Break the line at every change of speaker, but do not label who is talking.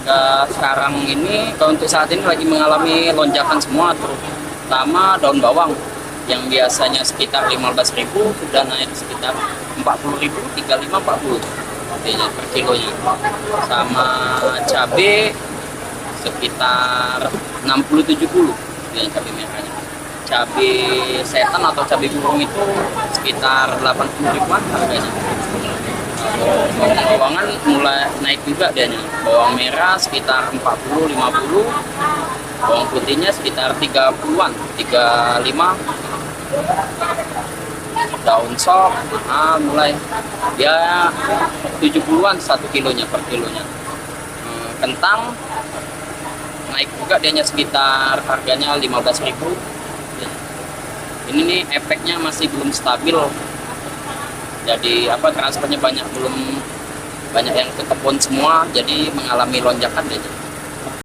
harga sekarang ini kalau untuk saat ini lagi mengalami lonjakan semua, terutama daun bawang yang biasanya sekitar 15.000 sudah naik sekitar 40.000, 35, 40 harganya per kilonya. Sama cabai sekitar 60-70 ya, cabai merahnya. Cabai setan atau cabai burung itu sekitar 80.000-an harganya. Bawangan mulai naik juga dia. Bawang merah sekitar 40-50, bawang putihnya sekitar 30-an, 35. Daun sop mulai dia 70-an 1 kilonya per kilonya. Kentang naik juga dia sekitar harganya 15.000. Ini nih efeknya masih belum stabil. Jadi transfernya belum banyak yang ke kebun semua, jadi mengalami lonjakan dia.